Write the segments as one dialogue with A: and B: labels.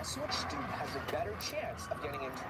A: A switch student has a better chance of getting into.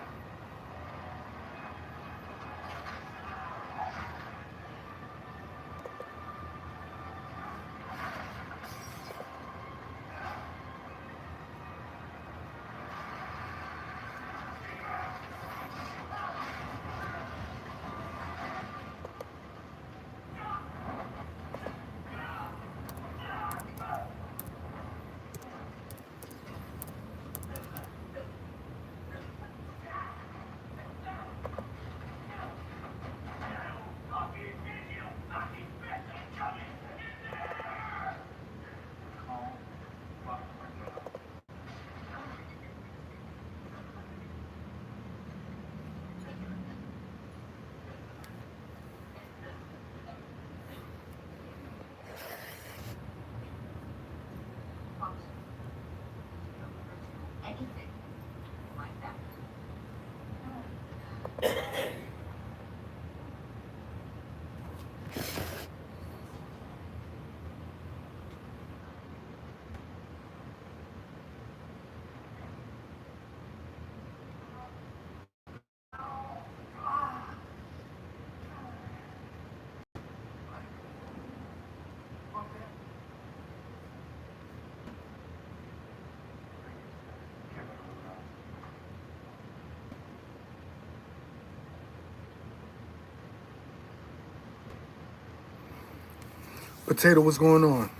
B: Potato, what's going on?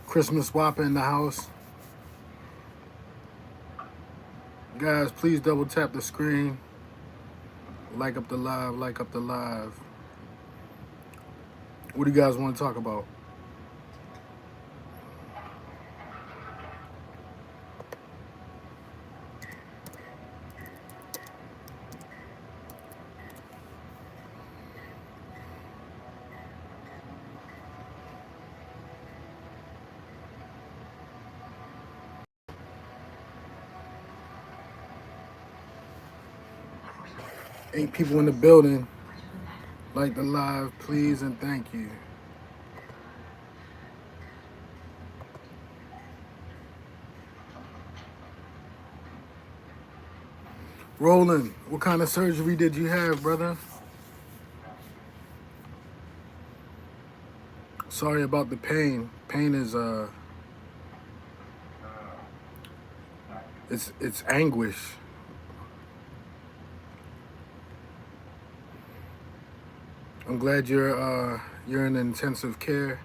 B: Christmas Whopper in the house. Guys, please double tap the screen. Like up the live, like up the live. What do you guys want to talk about? Eight people in the building. Like the live, please, and thank you. Roland, what kind of surgery did you have, brother? Sorry about the pain. Pain is it's anguish. I'm glad you're in intensive care.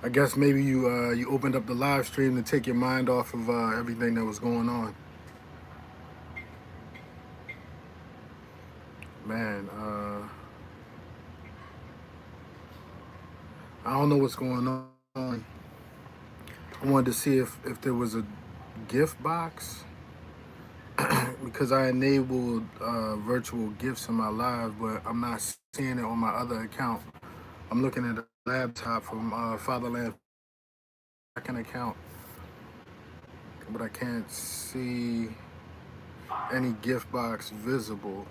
B: I guess maybe you opened up the live stream to take your mind off of everything that was going on. Man, I don't know what's going on. I wanted to see if there was a gift box because I enabled virtual gifts in my live, but I'm not seeing it on my other account. I'm looking at a laptop from Fatherland second account, but I can't see any gift box visible.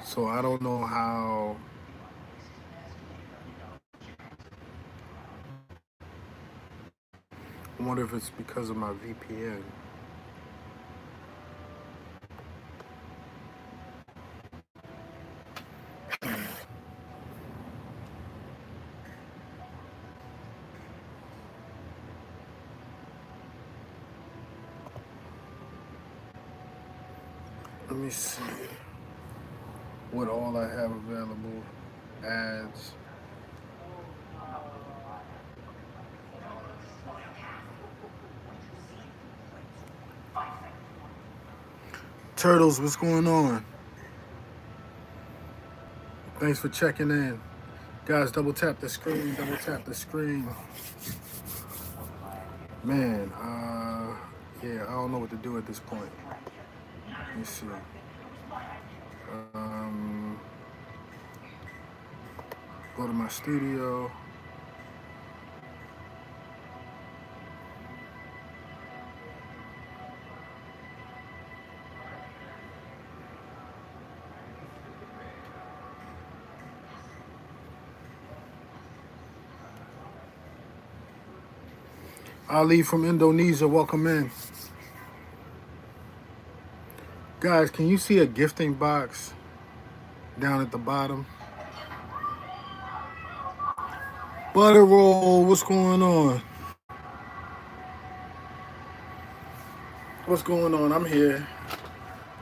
B: So I don't know how. I wonder if it's because of my VPN. Let me see what all I have available. Ads. Turtles, what's going on? Thanks for checking in. Guys, double tap the screen, double tap the screen. Man, yeah, I don't know what to do at this point. Let me see. Um, go to my studio. Ali from Indonesia, welcome in. Guys, can you see a gifting box down at the bottom? Butter roll, what's going on? What's going on? I'm here.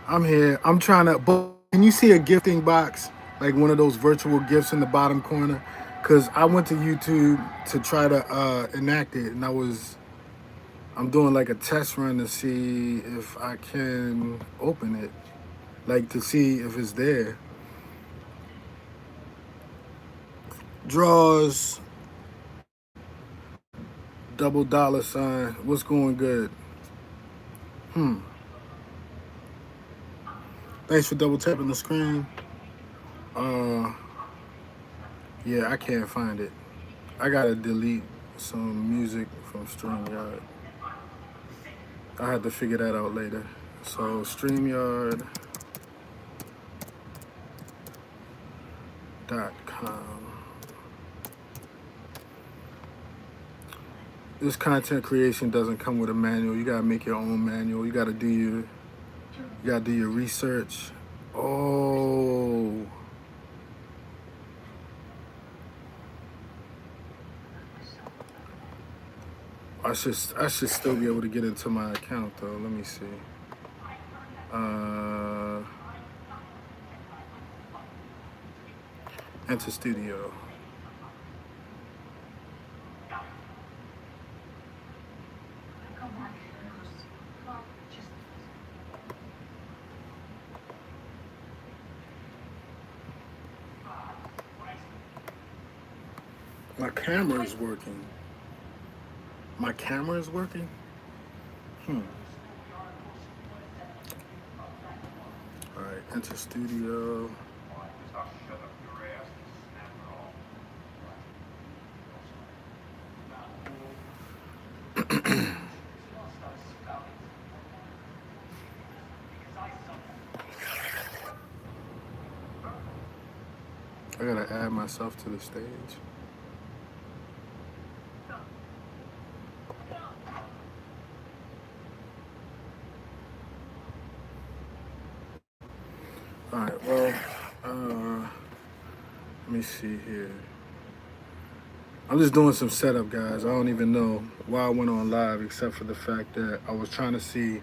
B: I'm here. I'm trying to. But can you see a gifting box, like one of those virtual gifts in the bottom corner? Cause I went to YouTube to try to enact it, and I'm doing like a test run to see if I can open it, like to see if it's there. Draws, double dollar sign. What's going good? Hmm. Thanks for double tapping the screen. Uh, yeah, I can't find it. I gotta delete some music from StreamYard. I had to figure that out later. So StreamYard.com. This content creation doesn't come with a manual. You gotta make your own manual. You gotta do your research. Oh, I should still be able to get into my account though. Let me see. Uh, Enter Studio. My camera is working. My camera is working. Hmm. All right, Enter Studio. I gotta add myself to the stage. All right. Well, let me see here. I'm just doing some setup, guys. I don't even know why I went on live, except for the fact that I was trying to see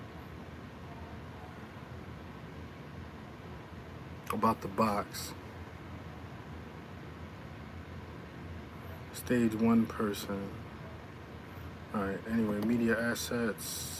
B: about the box. Stage one person. All right. Anyway, media assets.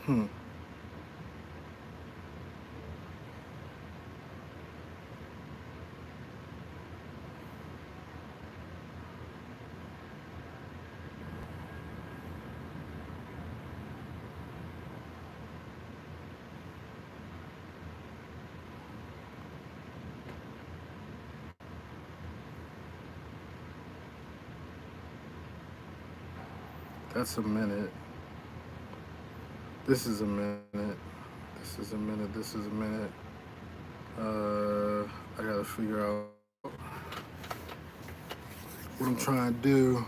B: Hmm. That's a minute. This is a minute. This is a minute. This is a minute. I gotta figure out what I'm trying to do.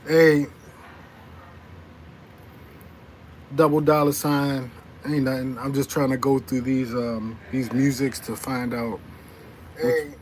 B: Hey, double dollar sign. Ain't nothing. I'm just trying to go through these musics to find out which.
C: Hey,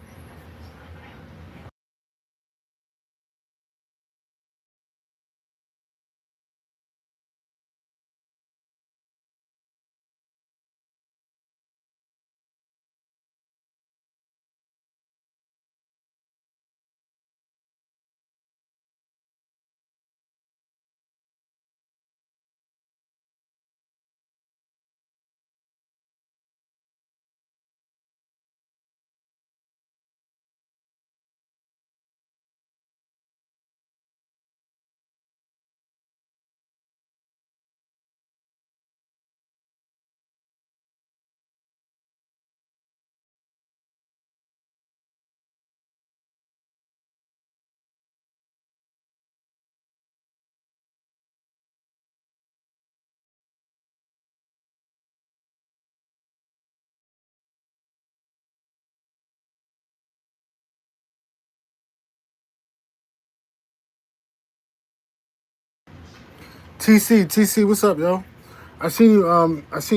B: TC, what's up, yo? I seen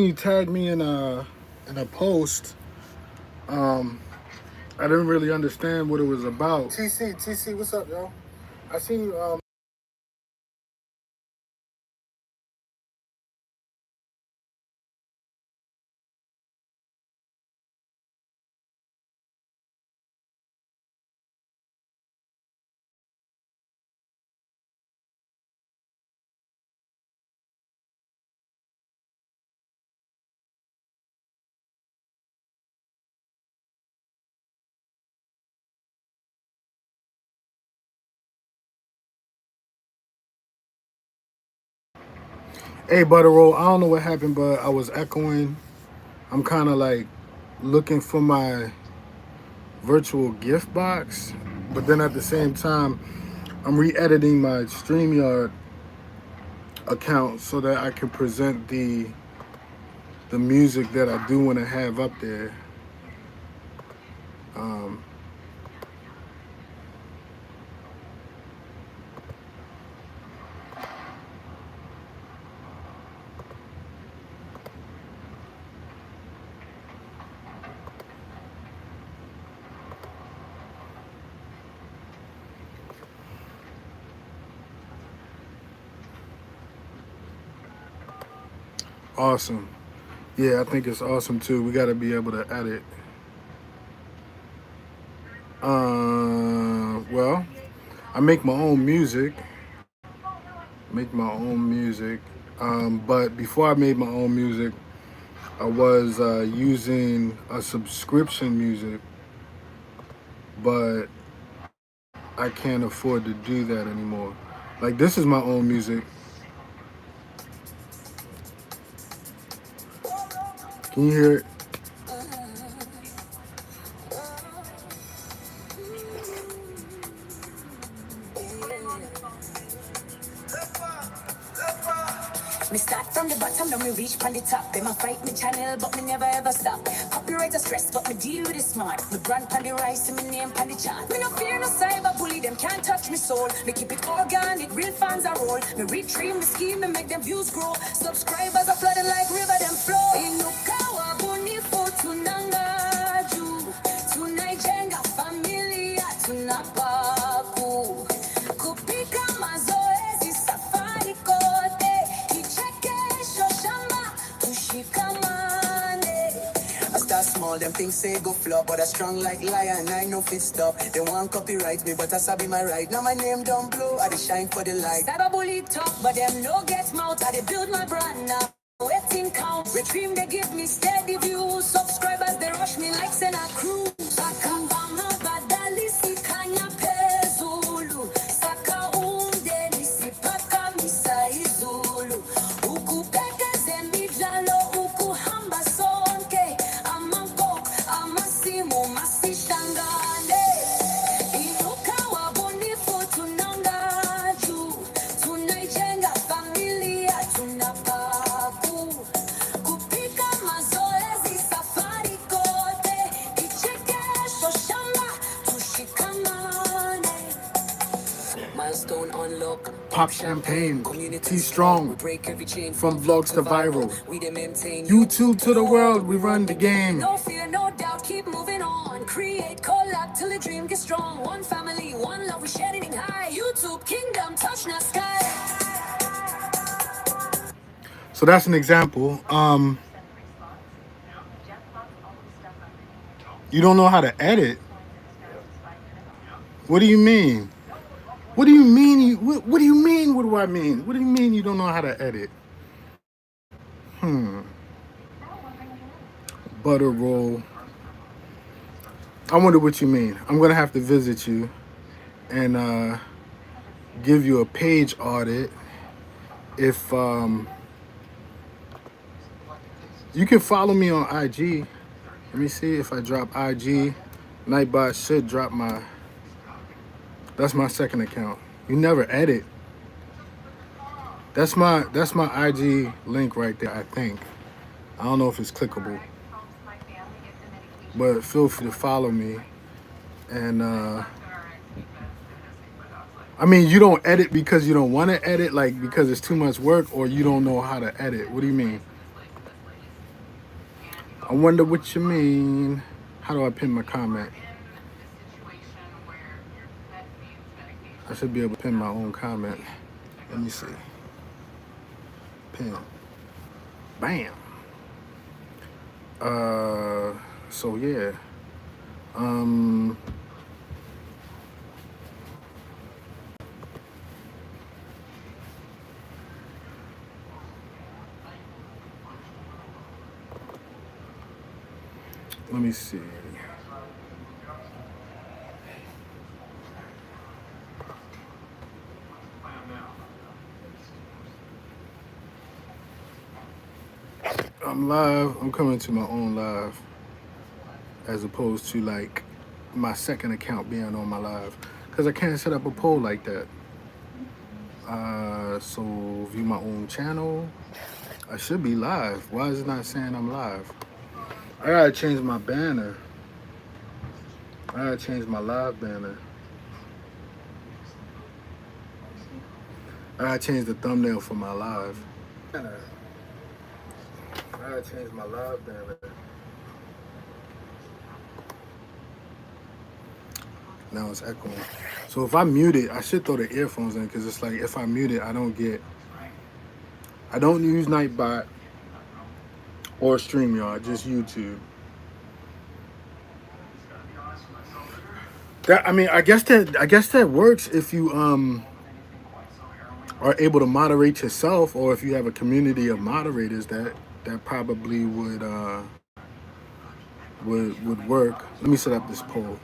B: you tag me in a post. Um, I didn't really understand what it was about.
C: TC, what's up, yo? I seen you.
B: Hey, Butter Roll, I don't know what happened, but I was echoing. I'm kind of like looking for my virtual gift box, but then at the same time, I'm re-editing my StreamYard account so that I can present the music that I do want to have up there. Um, awesome. Yeah, I think it's awesome too. We got to be able to edit. Well, I make my own music. Make my own music. But before I made my own music, I was using a subscription music, but I can't afford to do that anymore. Like this is my own music. Can you hear it?
C: Me start from the bottom, now me reach from the top. Them a fight me channel, but me never ever stop. Copyright a stress, but me deal with it smart. Me brand pan the rise, and me name pan the chart. Me no fear no cyber bully, them can't touch me soul. Me keep it organic, real fans are roll. Me retrain, me scheme, me make them views grow. Subscribers are flooded like river, them flow. Inukawa buni for tunangaju, tunaijenga familia, tunapaku. Kupika mazoezi safari kote, kichekesho shamba tushikamane. I start small, them things say go flop, but I strong like lion, I know fit stop. They want copyright me, but I sabi my right. Now my name don't blow, I dey shine for the light. Cyberbully talk, but them no get mouth, I dey build my brand now. Waiting count, retrieve they give me steady views. Subscribers they rush me like Sena Cruz. Akambama badali sikanya pezulu. Saka unde nisipaka misa izulu. Uku peke zemijalo uku hamba sonke. Amanko amasimu masishangane. Inuka wabunifu tunangaju. Tunaijenga familia tunapaku. Kupika mazoezi safari kote. Kichekesho shamba milestone unlock.
B: Pop champagne,
C: community
B: tea strong.
C: We break every chain
B: From vlogs to viral.
C: We dey maintain
B: YouTube to the world, we run the game.
C: No fear, no doubt, keep moving on. Create, collab till the dream gets strong. One family, one love, we sharing high. YouTube kingdom, touch the sky.
B: So that's an example. You don't know how to edit. What do you mean? What do you mean? What do you mean? What do I mean? What do you mean you don't know how to edit? Butter roll. I wonder what you mean. I'm gonna have to visit you and give you a page audit. If you can follow me on IG. Let me see if I drop IG. Nightbot should drop my. That's my second account. You never edit. That's my IG link right there, I think. I don't know if it's clickable. But feel free to follow me. And I mean, you don't edit because you don't want to edit, like because it's too much work, or you don't know how to edit. What do you mean? I wonder what you mean. How do I pin my comment? I should be able to pin my own comment. Let me see. Pin. Bam. So yeah. Let me see. I'm live. I'm coming to my own live as opposed to like my second account being on my live because I can't set up a poll like that. So view my own channel. I should be live. Why is it not saying I'm live? I gotta change my banner. I gotta change my live banner. I gotta change the thumbnail for my live. I gotta change my live banner. Now it's echoing. So if I mute it, I should throw the earphones in because it's like if I mute it, I don't use Nightbot or StreamYard, just YouTube. That, I mean, I guess that works if you are able to moderate yourself, or if you have a community of moderators that probably would work. Let me set up this poll.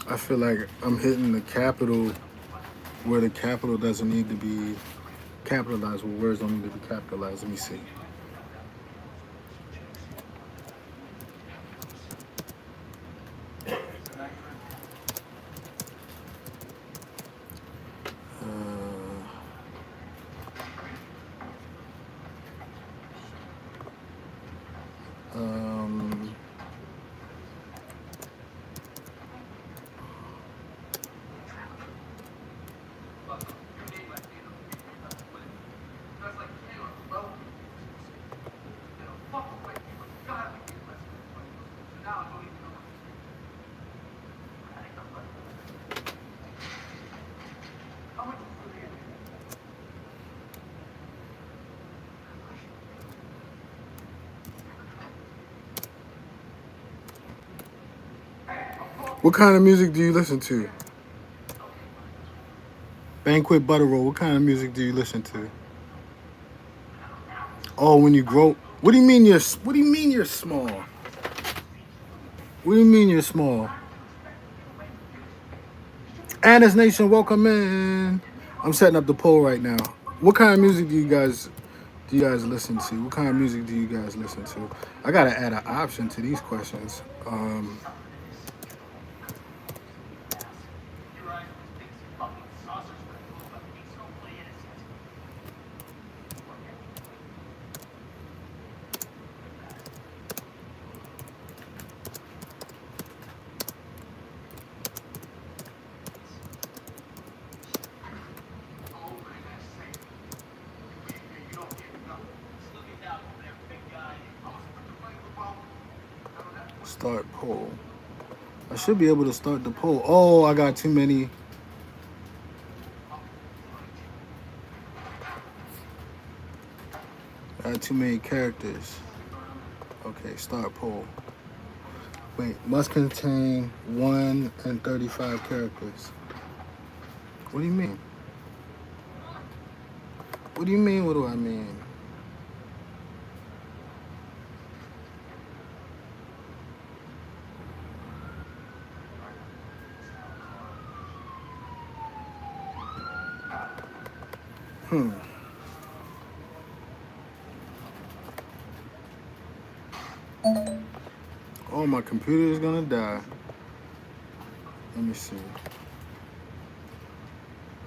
B: I feel like I'm hitting the capital where the capital doesn't need to be capitalized, where words don't need to be capitalized. Let me see. What kind of music do you listen to? Banquet Butter Roll, what kind of music do you listen to? Oh, when you grow. What do you mean you're small? What do you mean you're small? Anna's Nation, welcome in. I'm setting up the poll right now. What kind of music do you guys listen to? What kind of music do you guys listen to? I gotta add an option to these questions. Start poll. I should be able to start the poll. Oh, I got too many. I got too many characters. Okay, start poll. Wait, must contain 1 and 35 characters. What do you mean? What do you mean? What do I mean? Oh, my computer is gonna die. Let me see.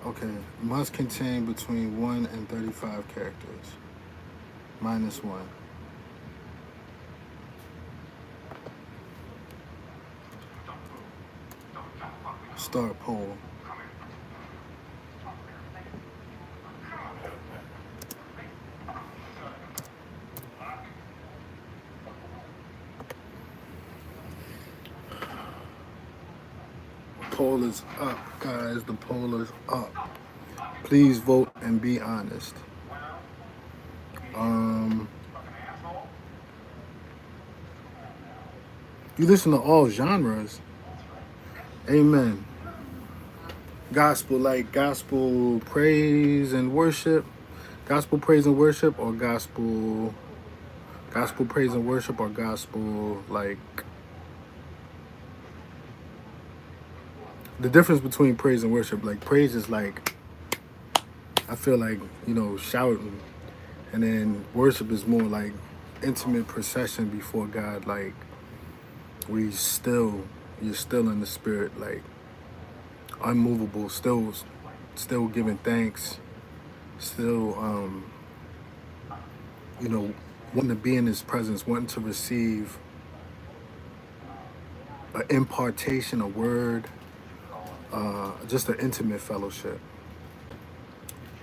B: Okay, must contain between 1 and 35 characters. -1. Start poll. Poll is up, guys. The poll is up. Please vote and be honest. You listen to all genres. Amen. Gospel, like gospel praise and worship. Gospel praise and worship, or gospel praise and worship, or gospel, like, the difference between praise and worship. Like, praise is like, I feel like, shouting, and then worship is more like intimate procession before God. Like, you're still in the spirit, like unmovable, still giving thanks, still wanting to be in his presence, wanting to receive an impartation, a word, just an intimate fellowship.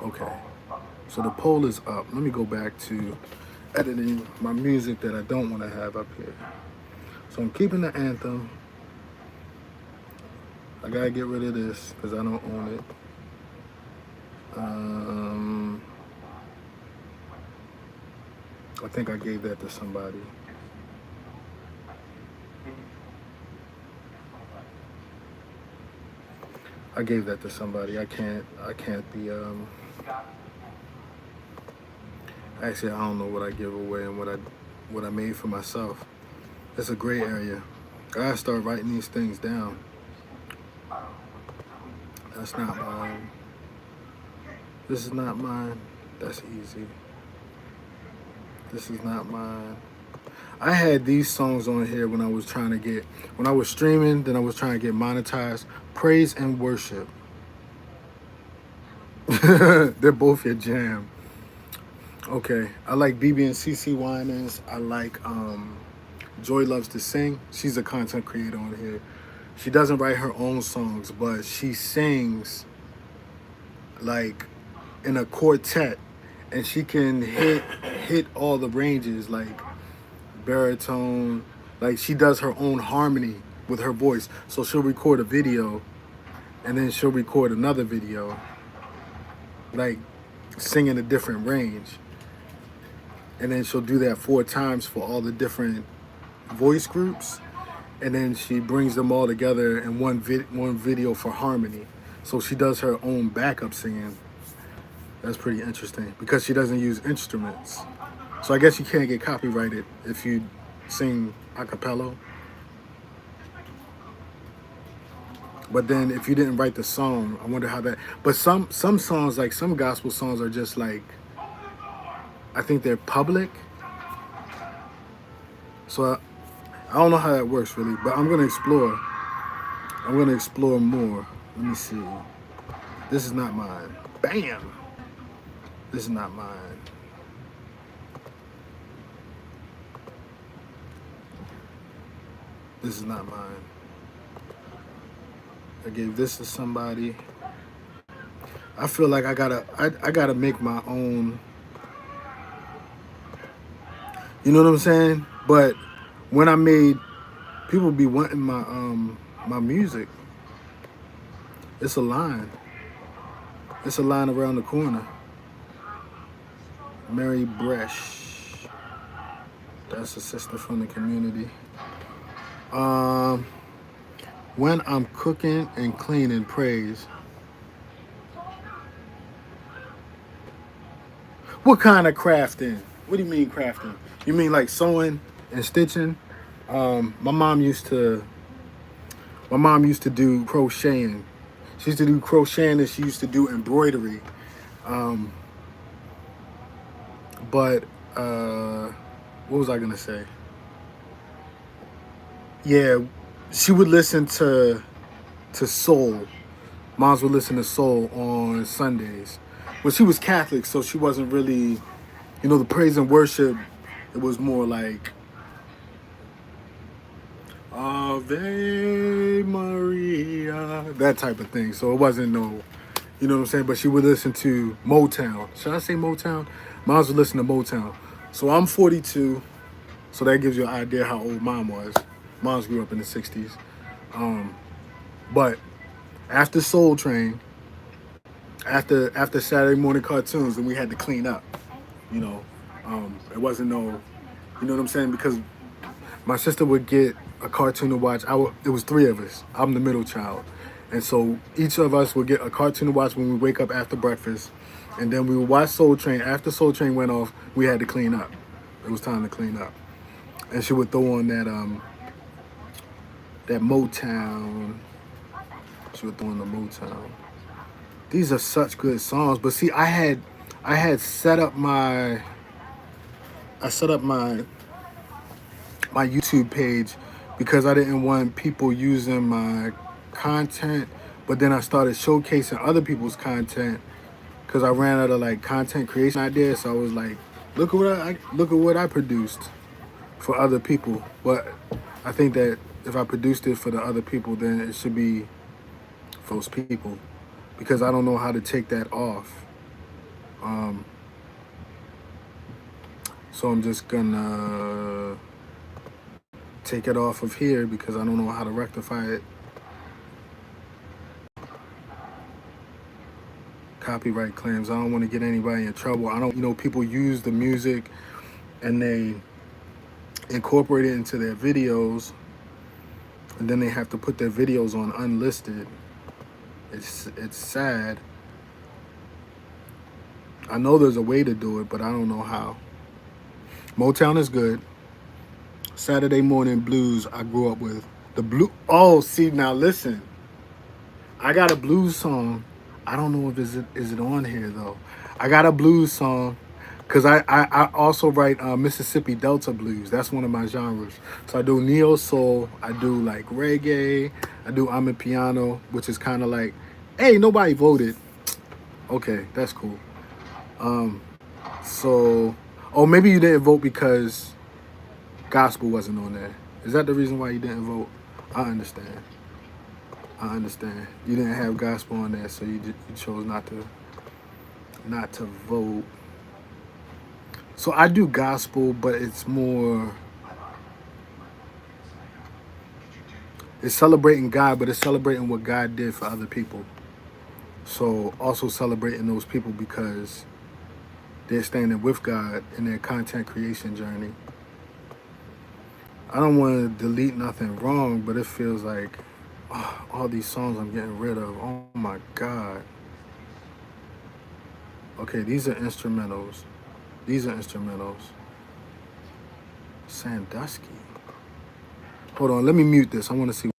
B: Okay, so the poll is up. Let me go back to editing my music that I don't want to have up here. So I'm keeping the anthem. I gotta get rid of this because I don't own it. I think I gave that to somebody. I gave that to somebody. I can't be actually, I don't know what I give away and what I made for myself. It's a gray area. I gotta start writing these things down. That's not mine. This is not mine. That's easy. This is not mine. I had these songs on here when I was streaming, then I was trying to get monetized. Praise and worship. They're both your jam. Okay, I like BB and CC Winans. I like Joy Loves to Sing. She's a content creator on here. She doesn't write her own songs, but she sings like in a quartet, and she can hit all the ranges, like baritone. Like, she does her own harmony with her voice. So she'll record a video, and then she'll record another video, like singing a different range. And then she'll do that 4 times for all the different voice groups. And then she brings them all together in one video for harmony. So she does her own backup singing. That's pretty interesting because she doesn't use instruments. So I guess you can't get copyrighted if you sing a cappella. But then if you didn't write the song, I wonder how that. But some songs, like some gospel songs, are just like, I think they're public. So I don't know how that works really, but I'm gonna explore. I'm gonna explore more. Let me see. This is not mine. Bam. This is not mine. This is not mine. I gave this to somebody. I feel like I gotta make my own. You know what I'm saying? But when I made, people be wanting my music. It's a line. It's a line around the corner. Mary Bresh. That's a sister from the community. Um, when I'm cooking and cleaning, praise. What kind of crafting? What do you mean crafting? You mean like sewing and stitching? My mom used to. My mom used to do crocheting. She used to do crocheting and she used to do embroidery. Um, but what was I gonna say? Yeah, she would listen to soul. Moms would listen to soul on Sundays. Well, she was Catholic, so she wasn't really, the praise and worship. It was more like Ave Maria, that type of thing. So it wasn't no, you know what I'm saying? But she would listen to Motown. Should I say Motown? Moms would listen to Motown. So I'm 42, so that gives you an idea how old mom was. Moms grew up in the 60s. But after Soul Train, after Saturday morning cartoons, then we had to clean up. You know, it wasn't no, you know what I'm saying? Because my sister would get a cartoon to watch. It was three of us. I'm the middle child, and so each of us would get a cartoon to watch when we wake up after breakfast, and then we would watch Soul Train. After Soul Train went off, we had to clean up. It was time to clean up, and she would throw on that Motown. She would throw on the Motown. These are such good songs. But see, I had set up my my YouTube page because I didn't want people using my content. But then I started showcasing other people's content because I ran out of like content creation ideas. So I was like, look at what I produced for other people. But I think that if I produced it for the other people, then it should be for those people because I don't know how to take that off. So I'm just gonna take it off of here because I don't know how to rectify it. Copyright claims. I don't want to get anybody in trouble. I don't, people use the music and they incorporate it into their videos and then they have to put their videos on unlisted. It's sad. I know there's a way to do it, but I don't know how. Motown is good. Saturday Morning Blues I grew up with. The blue. Oh, see, now listen. I got a blues song. I don't know if is it on here though. I got a blues song because I also write Mississippi Delta blues. That's one of my genres. So I do neo soul. I do like reggae. I do amapiano, which is kind of like, hey, nobody voted. Okay, that's cool. So, oh, maybe you didn't vote because gospel wasn't on there. Is that the reason why you didn't vote? I understand. You didn't have gospel on there, so you chose not to vote. So I do gospel, but it's celebrating God, but it's celebrating what God did for other people. So also celebrating those people because they're standing with God in their content creation journey. I don't want to delete nothing wrong, but it feels like all these songs I'm getting rid of. Oh my God. Okay, these are instrumentals. Sandusky. Hold on, let me mute this. I want to see.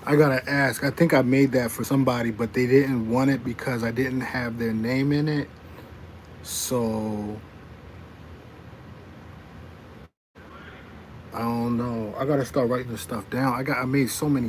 B: I gotta ask. I think I made that for somebody, but they didn't want it because I didn't have their name in it. So I don't know. I gotta start writing this stuff down. I made so many.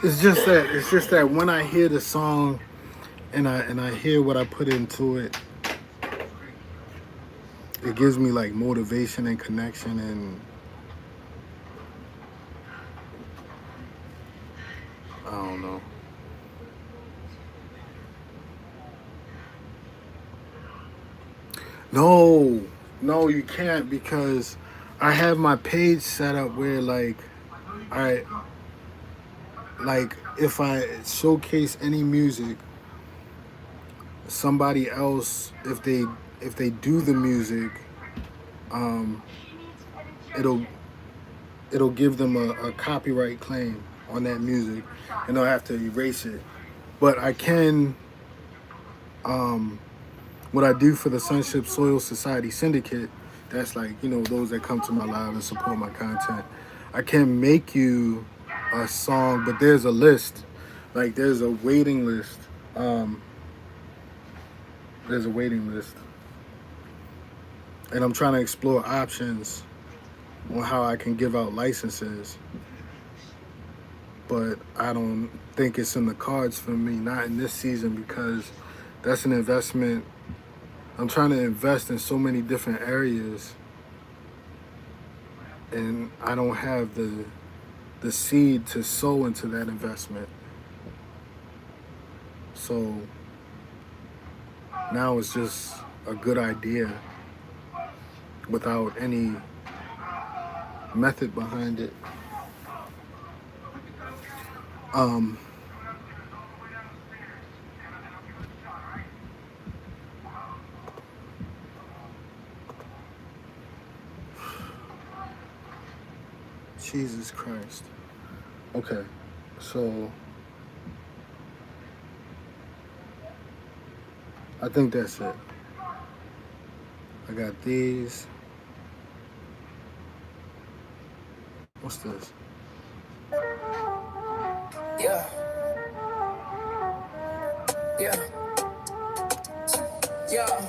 B: It's just that when I hear the song and I hear what I put into it, it gives me like motivation and connection, and I don't know. No, no, you can't because I have my page set up where I like if I showcase any music, somebody else if they do the music, um, it'll it'll give them a copyright claim on that music, and they'll have to erase it. But I can um, what I do for the Sonship Soil Society Syndicate, that's like, those that come to my live and support my content. I can make you a song, but there's a list. Like there's a waiting list. Um, there's a waiting list. And I'm trying to explore options on how I can give out licenses. But I don't think it's in the cards for me, not in this season, because that's an investment. I'm trying to invest in so many different areas, and I don't have the seed to sow into that investment. So now it's just a good idea without any method behind it. Um, Jesus Christ. Okay, so I think that's it. I got these. What's this?
C: Yeah, yeah, yeah.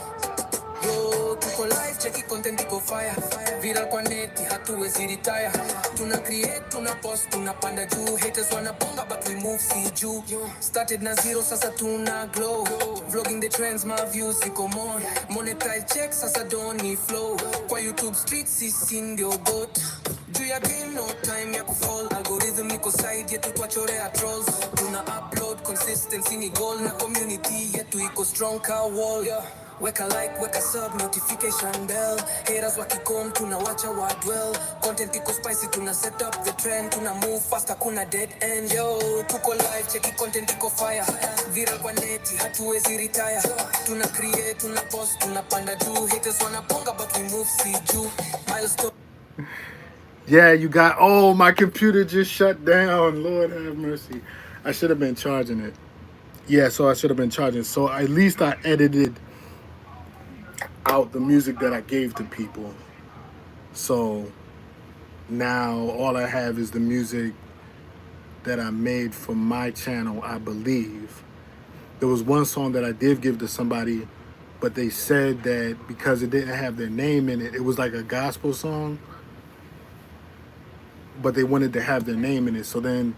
C: Yo, tuko live, cheki content iko fire. Viral kwa neti, hatuwezi retire. Tuna create, tuna post, tunapanda juu. Haters wanabonga but we move see juu. Started na zero, sasa tuna glow. Vlogging the trends, my views iko more. Monetize check, sasa don't need flow. Kwa YouTube streets, sisi ndio goat. Juu ya game, no time ya kufall. Algorithm iko side yetu twachorea trolls. Tuna upload, consistency ni goal. Na community yetu iko strong ka wall. Weka like, weka sub, notification bell. Haters wakicome, tunawacha wa dwell. Content iko spicy, tuna set up the trend. Tuna move faster, kuna dead end. Yo, tuko live, cheki content iko fire. Viral kwa neti, hatuwezi retire. Tuna create, tuna post, tunapanda juu. Haters wanaponga but we move see juu. Milestone.
B: Yeah, you got. Oh, my computer just shut down. Lord have mercy. I should have been charging it. Yeah, so I should have been charging. So at least I edited out the music that I gave to people. So now all I have is the music that I made for my channel, I believe. There was one song that I did give to somebody, but they said that because it didn't have their name in it, it was like a gospel song, but they wanted to have their name in it. So then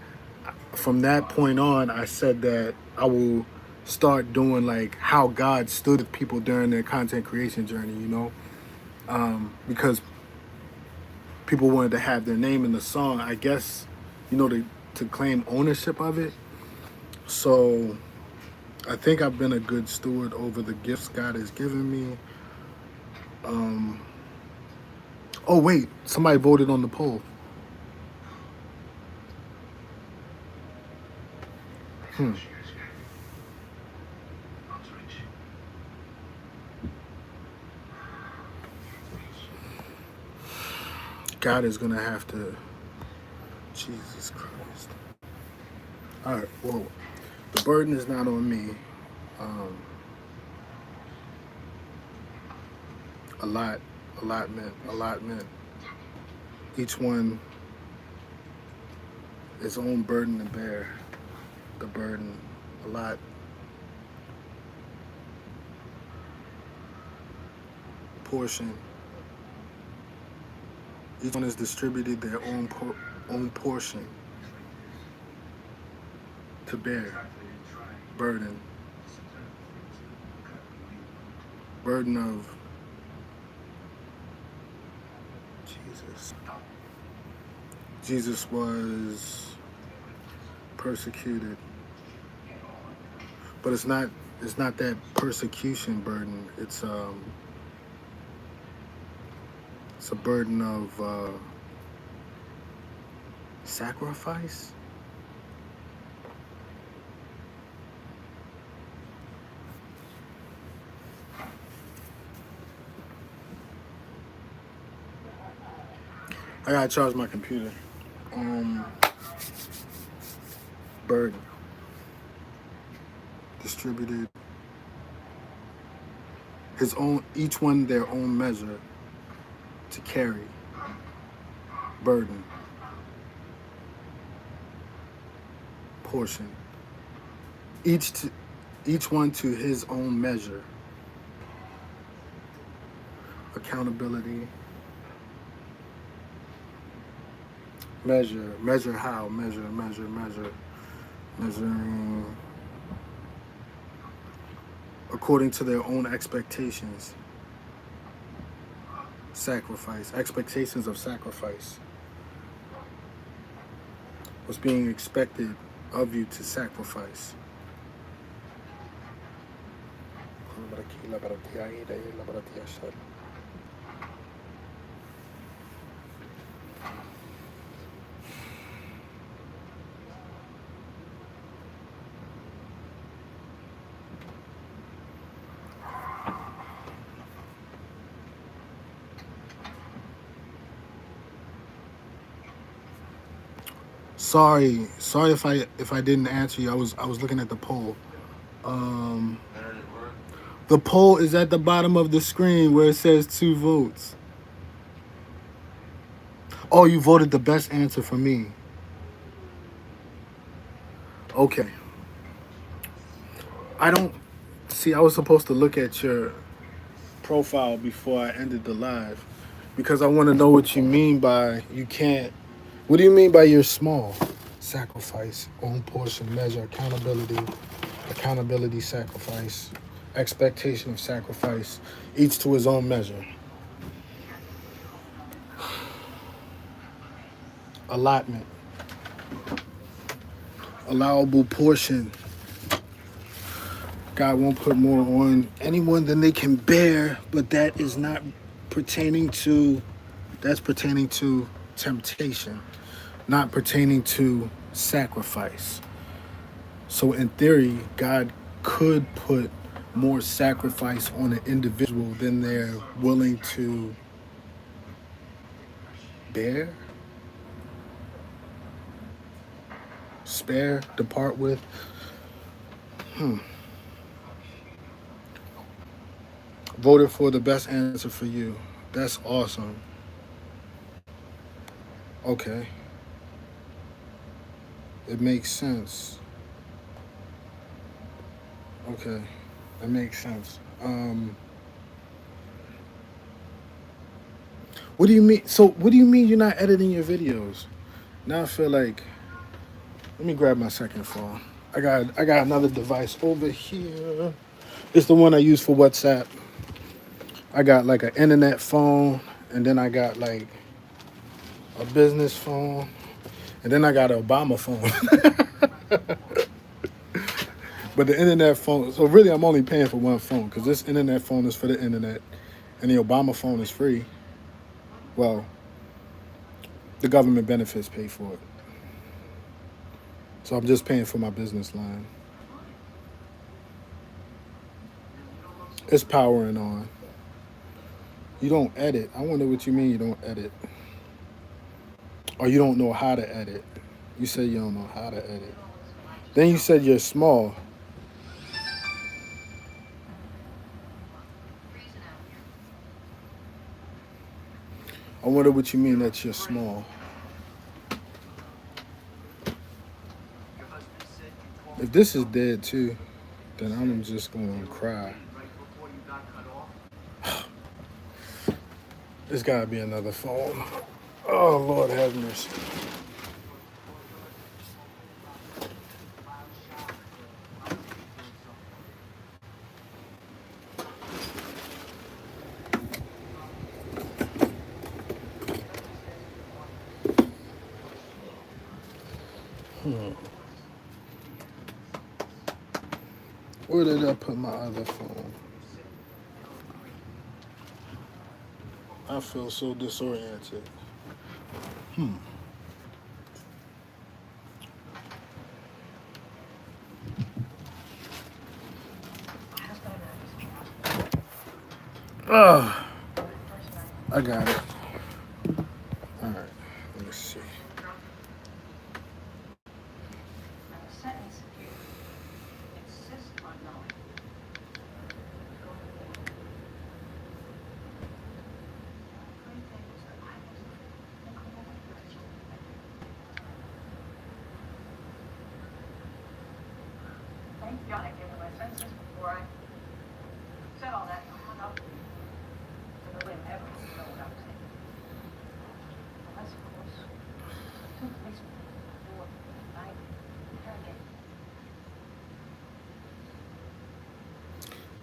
B: from that point on, I said that I will start doing like how God stood with people during their content creation journey, you know? Because people wanted to have their name in the song, I guess, you know, to claim ownership of it. So I think I've been a good steward over the gifts God has given me. Oh, wait, somebody voted on the poll. God is going to have to. Jesus Christ. All right, well, the burden is not on me. Um, allotment. Each one its own burden to bear. The burden, portion. Each one is distributed their own portion to bear. Burden. Burden of Jesus. Jesus was persecuted, but it's not that persecution burden. It's a burden of sacrifice. I gotta charge my computer. Burden distributed his own, each one their own measure to carry. Burden, portion, each one to his own measure. Accountability, measure how, measuring according to their own expectations. Sacrifice, expectations of sacrifice. What's being expected of you to sacrifice. Sorry if I didn't answer you. I was looking at the poll. The poll is at the bottom of the screen where it says 2 votes. Oh, you voted the best answer for me. Okay. I don't see. I was supposed to look at your profile before I ended the live because I want to know what you mean by you can't. What do you mean by you're small? Sacrifice, own portion, measure, accountability, sacrifice, expectation of sacrifice, each to his own measure. Allotment, allowable portion. God won't put more on anyone than they can bear, but that is not pertaining to, that's pertaining to temptation, not pertaining to sacrifice. So in theory, God could put more sacrifice on an individual than they're willing to bear. spare to part with. Voted for the best answer for you. That's awesome. Okay, it makes sense. Okay, it makes sense. What do you mean? So, what do you mean you're not editing your videos? Now I feel like, let me grab my second phone. I got another device over here. It's the one I use for WhatsApp. I got like an internet phone, and then I got like a business phone, and then I got an Obama phone. But the internet phone, so really I'm only paying for one phone because this internet phone is for the internet, and the Obama phone is free. Well, the government benefits pay for it. So I'm just paying for my business line. It's powering on. You don't edit. I wonder what you mean you don't edit. Or you don't know how to edit. You said you don't know how to edit. Then you said you're small. I wonder what you mean that you're small. If this is dead too, then I'm just going to cry. There's got to be another phone. Oh, Lord have mercy. Where did I put my other phone? I feel so disoriented. Ugh. I got it. All right. Let me see.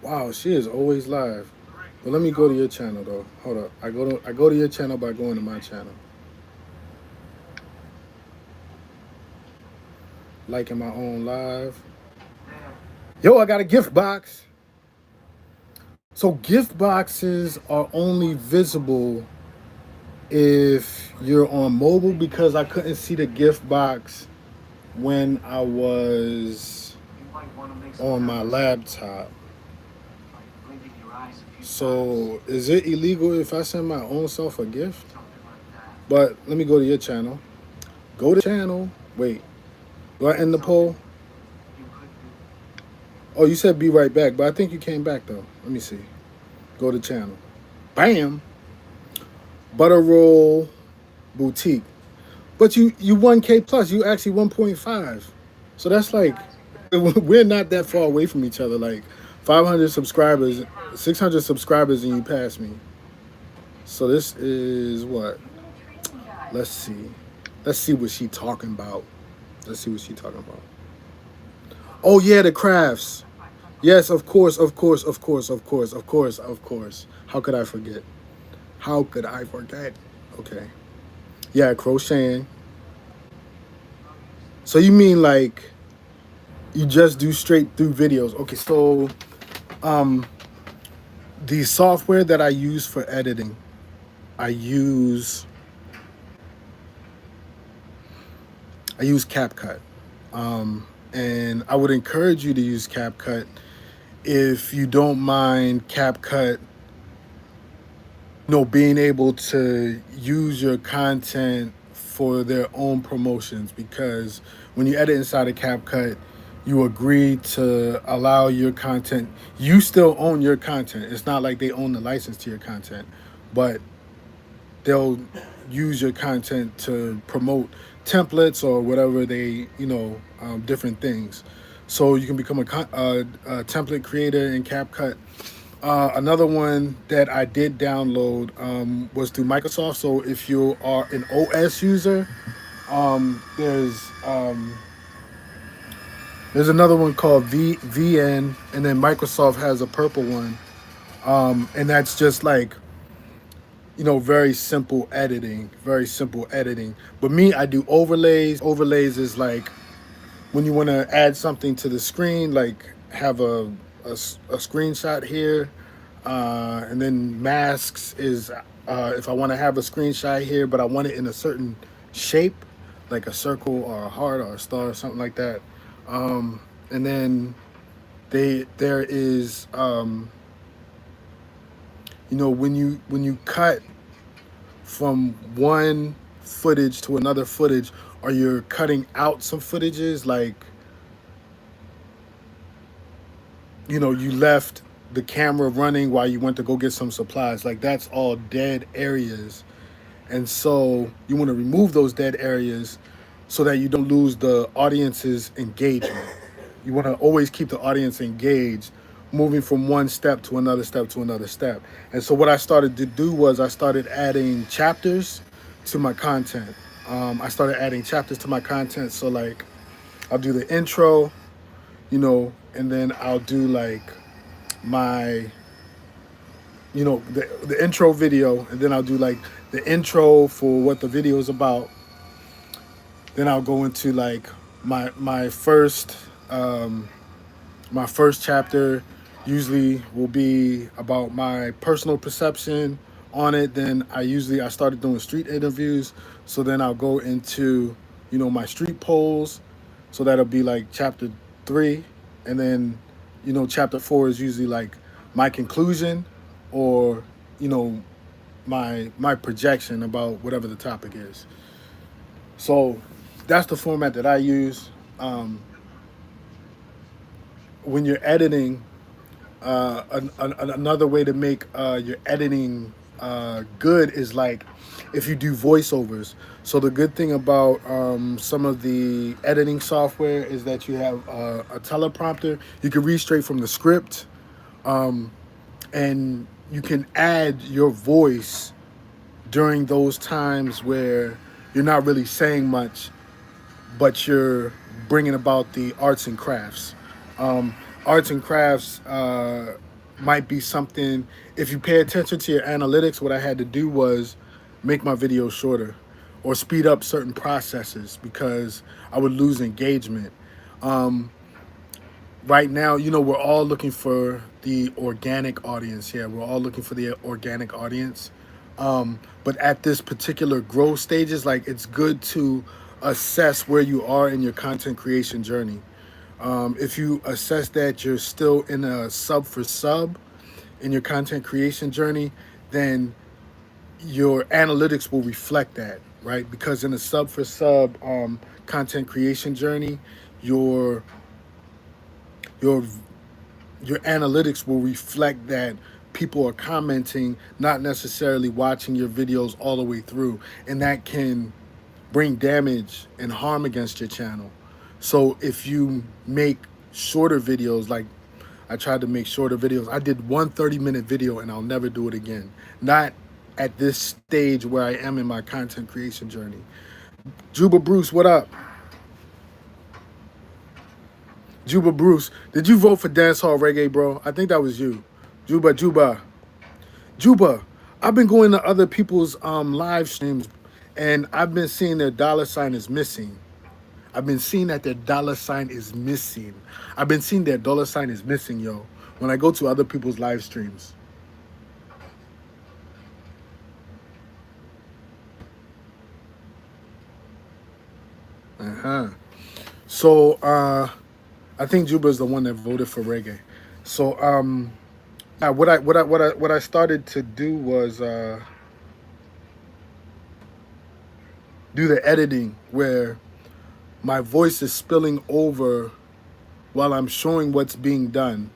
B: Wow, she is always live. But let me go to your channel though. Hold up. I go to your channel by going to my channel. Liking my own live. Yo, I got a gift box. So gift boxes are only visible if you're on mobile because I couldn't see the gift box when I was on my laptop. So is it illegal if I send my own self a gift? But let me go to your channel. Go to channel. Wait. Do I end the poll? Oh, you said be right back, but I think you came back though. Let me see. Go to channel. Bam. Butter roll boutique. But you 1K plus. You actually 1.5. So that's like we're not that far away from each other. Like 500 subscribers, 600 subscribers, and you pass me. So this is what? Let's see. Let's see what she talking about. Let's see what she talking about. Oh yeah, the crafts. Yes, of course, of course, of course, of course, of course, of course. How could I forget? How could I forget? Okay. Yeah, crocheting. So you mean like you just do straight through videos? Okay, so the software that I use for editing, I use CapCut. And I would encourage you to use CapCut if you don't mind CapCut, being able to use your content for their own promotions. Because when you edit inside of CapCut, you agree to allow your content. You still own your content. It's not like they own the license to your content, but they'll use your content to promote templates or whatever they, different things. So you can become a template creator in CapCut. Another one that I did download was through Microsoft. So if you are an OS user, there's another one called VN, and then Microsoft has a purple one, and that's just like very simple editing, very simple editing. But me, I do overlays. Overlays is like when you want to add something to the screen, like have a screenshot here, and then masks is if I want to have a screenshot here, but I want it in a certain shape, like a circle or a heart or a star or something like that. And then there is when you cut from one footage to another footage, or you're cutting out some footages, like you left the camera running while you went to go get some supplies, like that's all dead areas. And so you want to remove those dead areas so that you don't lose the audience's engagement. You want to always keep the audience engaged, moving from one step to another step to another step. And so what I started to do was I started adding chapters to my content. I started adding chapters to my content. So like I'll do the intro, and then I'll do like my the intro video, and then I'll do like the intro for what the video is about. Then I'll go into like my first chapter usually will be about my personal perception on it. Then I started doing street interviews, so then I'll go into my street polls, so that'll be like chapter 3. And then chapter 4 is usually like my conclusion, or my projection about whatever the topic is. So that's the format that I use. When you're editing, another way to make your editing good is like if you do voiceovers. So the good thing about some of the editing software is that you have a teleprompter. You can read straight from the script, and you can add your voice during those times where you're not really saying much, but you're bringing about the arts and crafts. Arts and crafts might be something, if you pay attention to your analytics, what I had to do was make my videos shorter or speed up certain processes because I would lose engagement. Right now, we're all looking for the organic audience here. We're all looking for the organic audience. But at this particular growth stages, like it's good to assess where you are in your content creation journey. If you assess that you're still in a sub for sub in your content creation journey, then your analytics will reflect that, right? Because in a sub for sub content creation journey, your your analytics will reflect that people are commenting, not necessarily watching your videos all the way through, and that can bring damage and harm against your channel. So if you make shorter videos, like I tried to make shorter videos, I did one 30-minute video and I'll never do it again. Not at this stage where I am in my content creation journey. Juba Bruce, what up? Juba Bruce, did you vote for dancehall reggae, bro? I think that was you. Juba, I've been going to other people's live streams, and I've been seeing their dollar sign is missing. I've been seeing that their dollar sign is missing. I've been seeing their dollar sign is missing, yo, when I go to other people's live streams. So I think Juba is the one that voted for reggae. So what I started to do was do the editing where my voice is spilling over while I'm showing what's being done,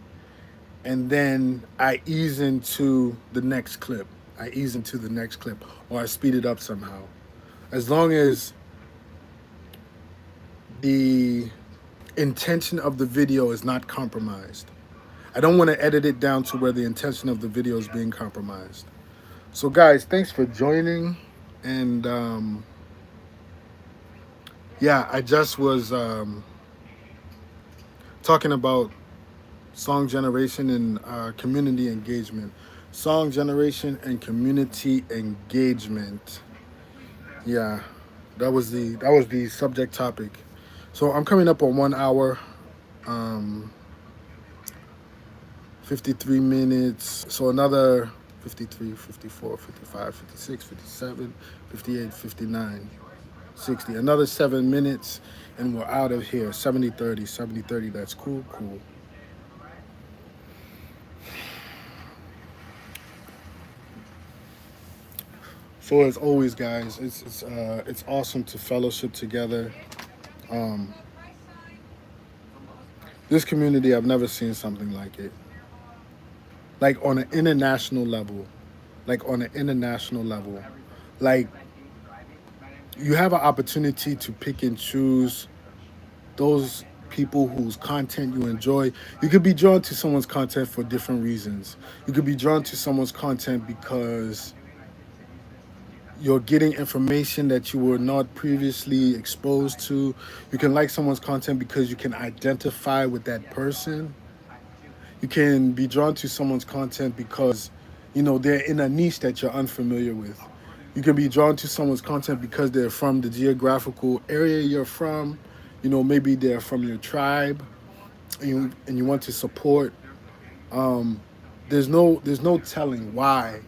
B: and then I ease into the next clip. I ease into the next clip, or I speed it up somehow. As long as the intention of the video is not compromised. I don't want to edit it down to where the intention of the video is being compromised. So, guys, thanks for joining. And yeah, I just was talking about song generation and community engagement. Song generation and community engagement. Yeah, that was the subject topic. So I'm coming up on 1 hour, um, 53 minutes. So another 53, 54, 55, 56, 57, 58, 59, 60. Another 7 minutes, and we're out of here. 70 30, 70 30. That's cool, cool. So as always, guys, it's awesome to fellowship together. Um, this community, I've never seen something like it. Like on an international level, like on an international level, like you have an opportunity to pick and choose those people whose content you enjoy. You could be drawn to someone's content for different reasons. You could be drawn to someone's content because you're getting information that you were not previously exposed to. You can like someone's content because you can identify with that person. You can be drawn to someone's content because, they're in a niche that you're unfamiliar with. You can be drawn to someone's content because they're from the geographical area you're from. Maybe they're from your tribe, and you want to support. There's no telling why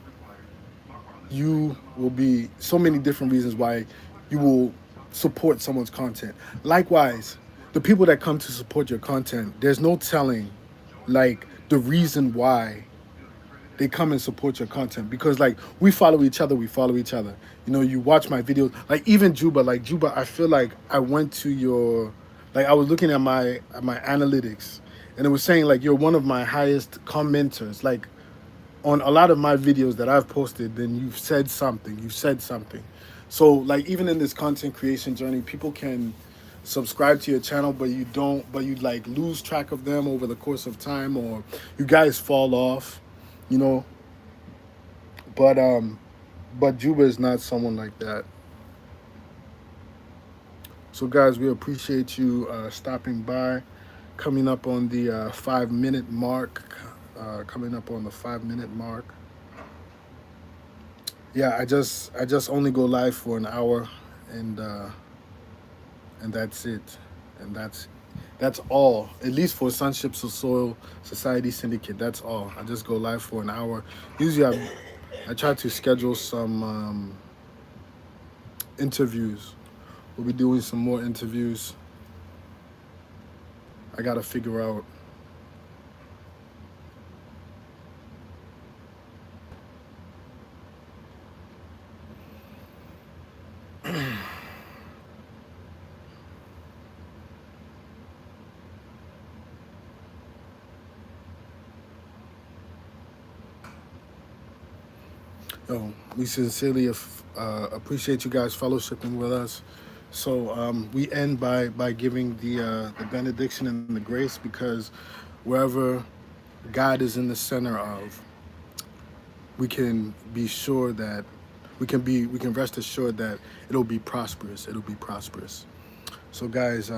B: you will be so many different reasons why you will support someone's content. Likewise, the people that come to support your content, there's no telling like the reason why they come and support your content, because like we follow each other. You watch my videos, like even Juba, I feel like I went to your, like I was looking at my analytics, and it was saying like you're one of my highest commenters, like on a lot of my videos that I've posted. Then you've said something. So like even in this content creation journey, people can subscribe to your channel, but you like lose track of them over the course of time, or you guys fall off, you know. But Juba is not someone like that. So guys, we appreciate you stopping by, coming up on the 5 minute mark. Coming up on the 5 minute mark. Yeah, I just only go live for an hour, and that's it, and that's all. At least for Sonshipsoil Society Syndicate, that's all. I just go live for an hour. Usually, I try to schedule some interviews. We'll be doing some more interviews. I gotta figure out. We sincerely appreciate you guys fellowshipping with us. So we end by giving the benediction and the grace, because wherever God is in the center of, we can be sure that we can rest assured that it'll be prosperous. It'll be prosperous. So guys,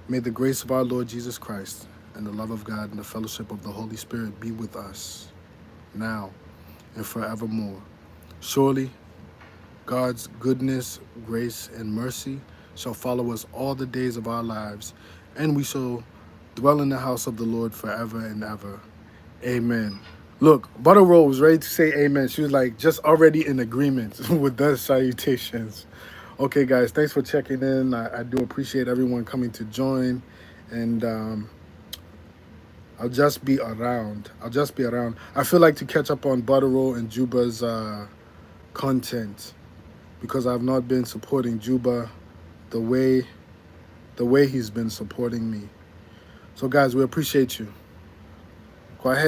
B: may the grace of our Lord Jesus Christ and the love of God and the fellowship of the Holy Spirit be with us now and forevermore. Surely God's goodness, grace, and mercy shall follow us all the days of our lives, and we shall dwell in the house of the Lord forever and ever. Amen. Look, Butter Roll was ready to say amen. She was like just already in agreement with those salutations. Okay, guys, thanks for checking in. I do appreciate everyone coming to join, and I'll just be around. I feel like to catch up on Butter Roll and Juba's content, because I've not been supporting Juba the way the way he's been supporting me. So guys, we appreciate you. Go ahead.